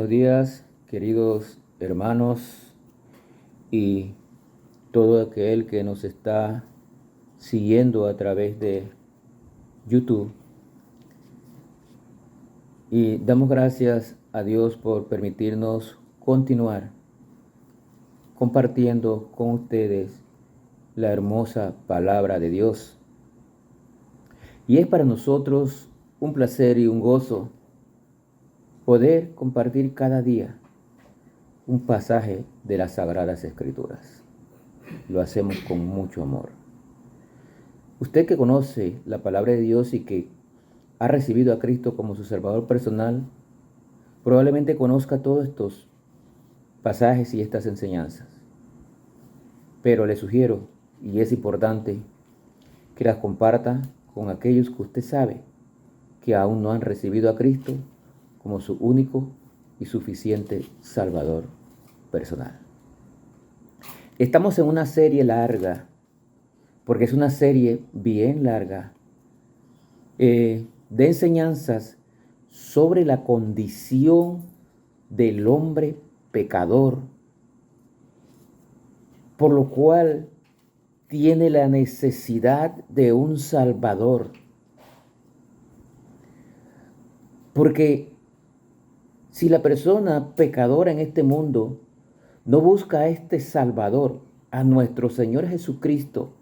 buenos días, queridos hermanos y todo aquel que nos está siguiendo a través de YouTube. Y damos gracias a Dios por permitirnos continuar compartiendo con ustedes la hermosa palabra de Dios. Y es para nosotros un placer y un gozo poder compartir cada día un pasaje de las Sagradas Escrituras. Lo hacemos con mucho amor. Usted que conoce la palabra de Dios y que ha recibido a Cristo como su Salvador personal, probablemente conozca todos estos pasajes y estas enseñanzas. Pero le sugiero, y es importante, que las comparta con aquellos que usted sabe que aún no han recibido a Cristo como su único y suficiente Salvador personal. Estamos en una serie larga, porque es una serie bien larga, de enseñanzas sobre la condición del hombre pecador, por lo cual tiene la necesidad de un Salvador. Porque si la persona pecadora en este mundo no busca a este Salvador, a nuestro Señor Jesucristo,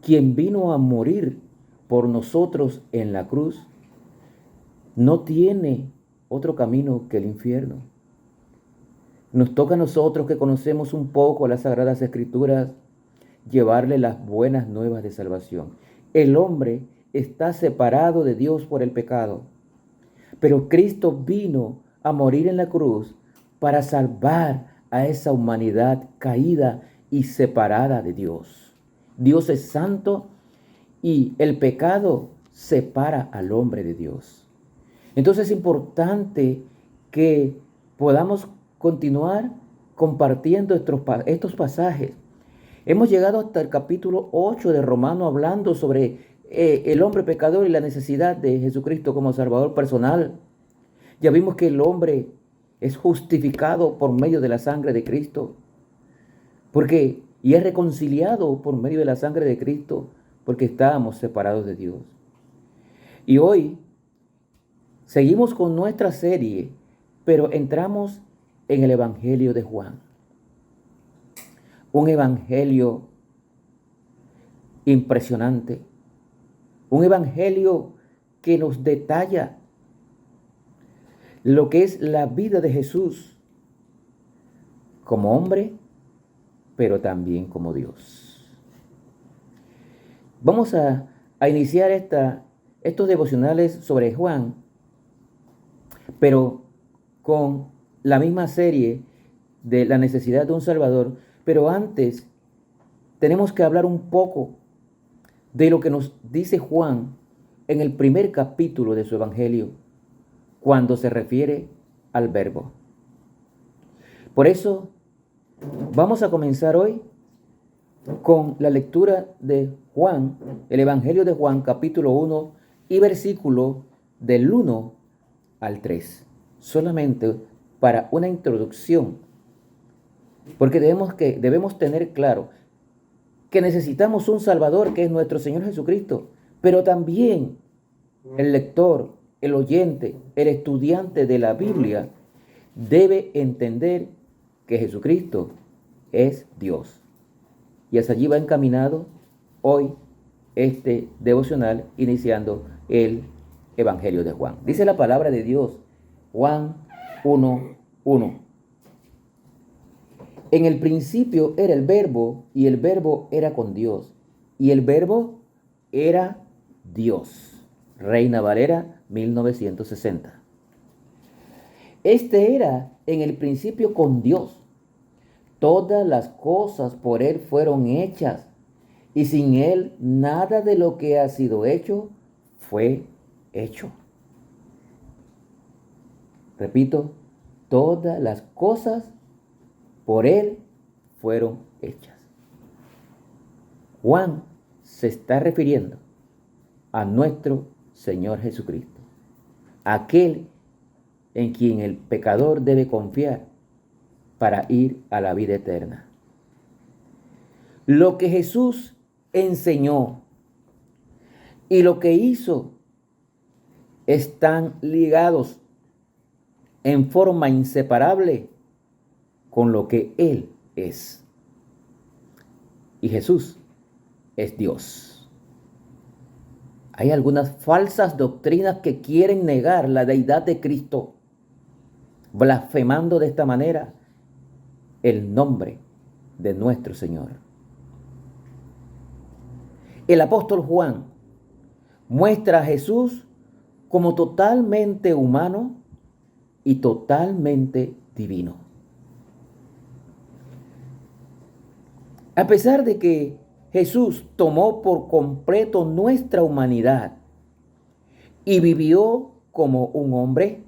quien vino a morir por nosotros en la cruz, no tiene otro camino que el infierno. Nos toca a nosotros que conocemos un poco las Sagradas Escrituras llevarle las buenas nuevas de salvación. El hombre está separado de Dios por el pecado, pero Cristo vino a morir en la cruz para salvar a esa humanidad caída y separada de Dios. Dios es santo y el pecado separa al hombre de Dios. Entonces es importante que podamos continuar compartiendo estos pasajes. Hemos llegado hasta el capítulo 8 de Romano hablando sobre el hombre pecador y la necesidad de Jesucristo como Salvador personal. Ya vimos que el hombre es justificado por medio de la sangre de Cristo, y es reconciliado por medio de la sangre de Cristo, porque estábamos separados de Dios. Y hoy seguimos con nuestra serie, pero entramos en el Evangelio de Juan. Un evangelio impresionante, un evangelio que nos detalla lo que es la vida de Jesús como hombre, pero también como Dios. Vamos a iniciar estos devocionales sobre Juan, pero con la misma serie de la necesidad de un Salvador. Pero antes tenemos que hablar un poco de lo que nos dice Juan en el primer capítulo de su evangelio, cuando se refiere al Verbo. Por eso vamos a comenzar hoy con la lectura de Juan, el Evangelio de Juan, capítulo 1 y versículo del 1 al 3. Solamente para una introducción, porque debemos tener claro que necesitamos un Salvador, que es nuestro Señor Jesucristo, pero también el lector, el oyente, el estudiante de la Biblia debe entender que Jesucristo es Dios. Y hacia allí va encaminado hoy este devocional, iniciando el Evangelio de Juan. Dice la palabra de Dios, Juan 1:1. En el principio era el Verbo, y el Verbo era con Dios, y el Verbo era Dios. Reina Valera 1960. Este era en el principio con Dios. Todas las cosas por Él fueron hechas, y sin Él nada de lo que ha sido hecho fue hecho. Repito, todas las cosas por Él fueron hechas. Juan se está refiriendo a nuestro Señor Jesucristo, aquel en quien el pecador debe confiar para ir a la vida eterna. Lo que Jesús enseñó y lo que hizo están ligados en forma inseparable con lo que Él es. Y Jesús es Dios. Hay algunas falsas doctrinas que quieren negar la deidad de Cristo, blasfemando de esta manera el nombre de nuestro Señor. El apóstol Juan muestra a Jesús como totalmente humano y totalmente divino. A pesar de que Jesús tomó por completo nuestra humanidad y vivió como un hombre,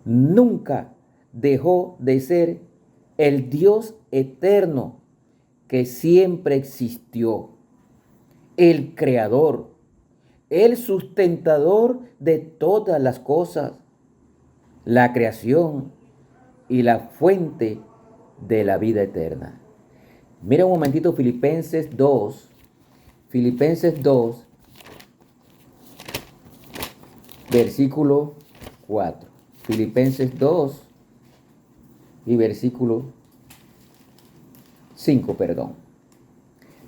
nunca dejó de ser el Dios eterno que siempre existió, el creador, el sustentador de todas las cosas, la creación y la fuente de la vida eterna. Mira un momentito Filipenses 2, versículo 4. Filipenses 2 y versículo 5, perdón.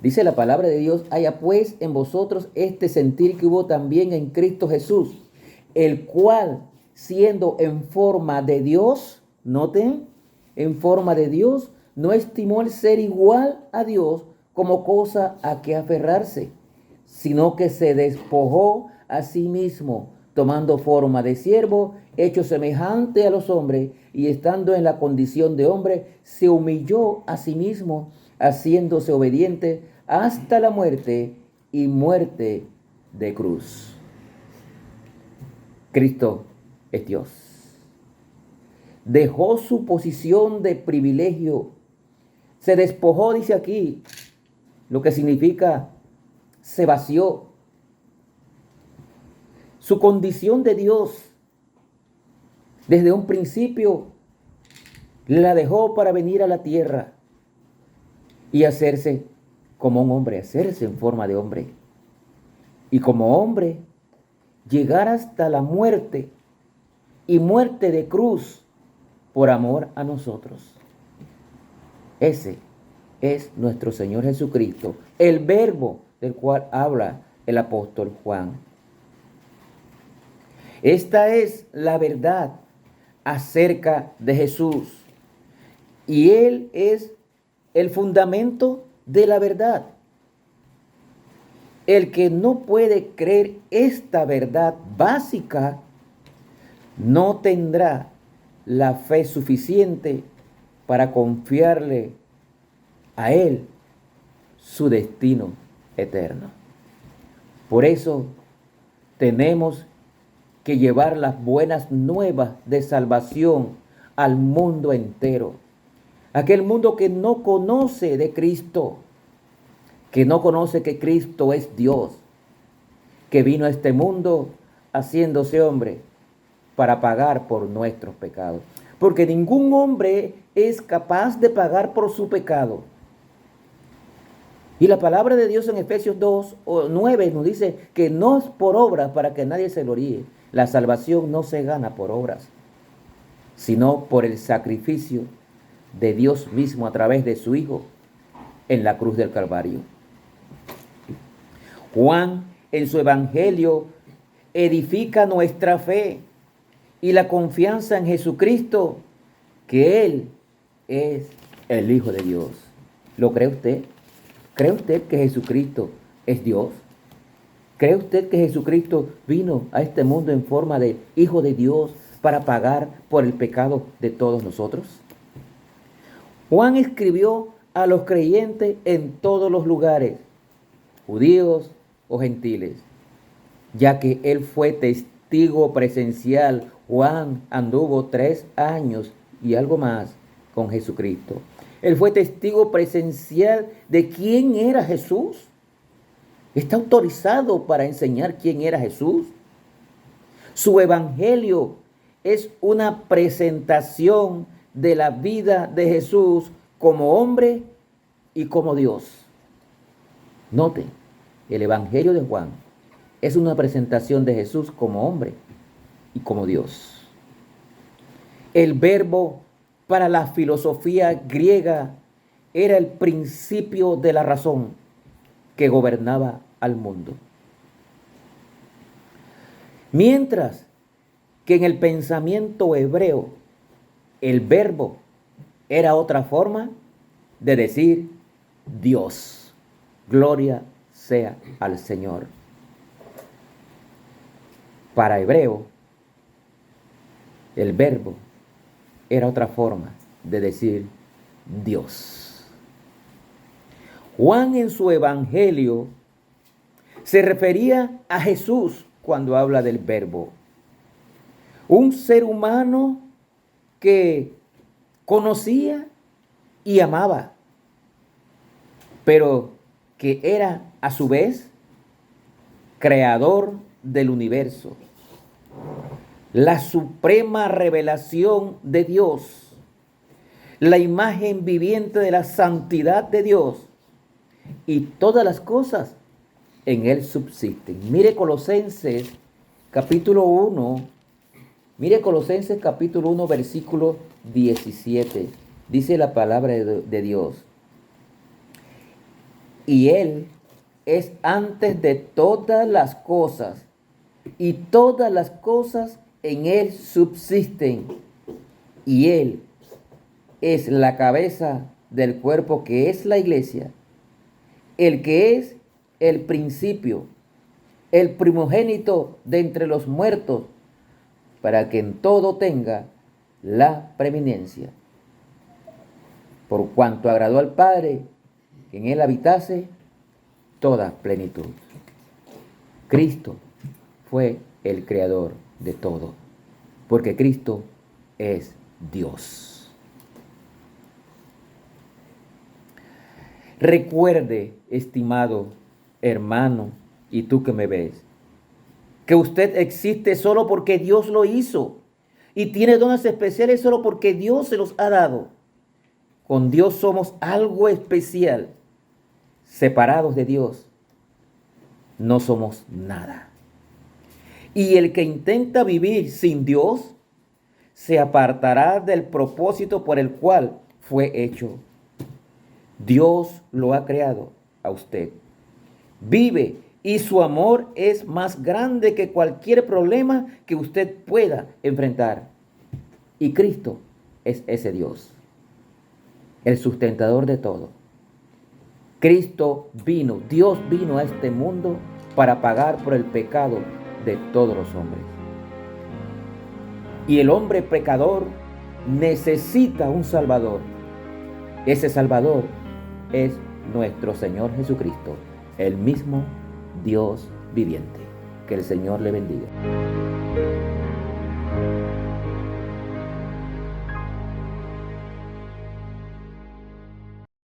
Dice la palabra de Dios: haya pues en vosotros este sentir que hubo también en Cristo Jesús, el cual, siendo en forma de Dios, noten, en forma de Dios, no estimó el ser igual a Dios como cosa a que aferrarse, sino que se despojó a sí mismo, tomando forma de siervo, hecho semejante a los hombres, y estando en la condición de hombre, se humilló a sí mismo, haciéndose obediente hasta la muerte y muerte de cruz. Cristo es Dios. Dejó su posición de privilegio. Se despojó, dice aquí, lo que significa se vació. Su condición de Dios, desde un principio, la dejó para venir a la tierra y hacerse como un hombre, hacerse en forma de hombre. Y como hombre, llegar hasta la muerte y muerte de cruz por amor a nosotros. Ese es nuestro Señor Jesucristo, el verbo del cual habla el apóstol Juan. Esta es la verdad acerca de Jesús. Y Él es el fundamento de la verdad. El que no puede creer esta verdad básica no tendrá la fe suficiente para confiarle a Él su destino eterno. Por eso tenemos que llevar las buenas nuevas de salvación al mundo entero. Aquel mundo que no conoce de Cristo, que no conoce que Cristo es Dios, que vino a este mundo haciéndose hombre para pagar por nuestros pecados. Porque ningún hombre es capaz de pagar por su pecado. Y la palabra de Dios en Efesios 2:9 nos dice que no es por obras para que nadie se gloríe. La salvación no se gana por obras, sino por el sacrificio de Dios mismo a través de su Hijo en la cruz del Calvario. Juan, en su evangelio, edifica nuestra fe y la confianza en Jesucristo, que Él es el Hijo de Dios. ¿Lo cree usted? ¿Cree usted que Jesucristo es Dios? ¿Cree usted que Jesucristo vino a este mundo en forma de Hijo de Dios para pagar por el pecado de todos nosotros? Juan escribió a los creyentes en todos los lugares, judíos o gentiles, ya que él fue testigo presencial. Juan anduvo 3 años y algo más con Jesucristo. Él fue testigo presencial de quién era Jesús. Está autorizado para enseñar quién era Jesús. Su evangelio es una presentación de la vida de Jesús como hombre y como Dios. Note, el Evangelio de Juan es una presentación de Jesús como hombre y como Dios. El verbo para la filosofía griega era el principio de la razón que gobernaba al mundo. Mientras que en el pensamiento hebreo el verbo era otra forma de decir Dios. Gloria sea al Señor. Para hebreo, el verbo era otra forma de decir Dios. Juan en su evangelio se refería a Jesús cuando habla del verbo. Un ser humano que conocía y amaba, pero que era a su vez creador del universo, la suprema revelación de Dios, la imagen viviente de la santidad de Dios, y todas las cosas en él subsisten. Mire Colosenses capítulo 1, versículo 17. Dice la palabra de Dios: y Él es antes de todas las cosas, y todas las cosas en Él subsisten, y Él es la cabeza del cuerpo que es la iglesia, el que es el principio, el primogénito de entre los muertos, para que en todo tenga la preeminencia. Por cuanto agradó al Padre que en Él habitase toda plenitud. Cristo fue el creador de todo, porque Cristo es Dios. Recuerde, estimado hermano, y tú que me ves, que usted existe solo porque Dios lo hizo y tiene dones especiales solo porque Dios se los ha dado. Con Dios somos algo especial. Separados de Dios, no somos nada. Y el que intenta vivir sin Dios se apartará del propósito por el cual fue hecho. Dios lo ha creado a usted. Vive y su amor es más grande que cualquier problema que usted pueda enfrentar. Y Cristo es ese Dios, el sustentador de todo. Cristo vino, Dios vino a este mundo para pagar por el pecado de todos los hombres. Y el hombre pecador necesita un Salvador. Ese Salvador es nuestro Señor Jesucristo, el mismo Dios viviente. Que el Señor le bendiga.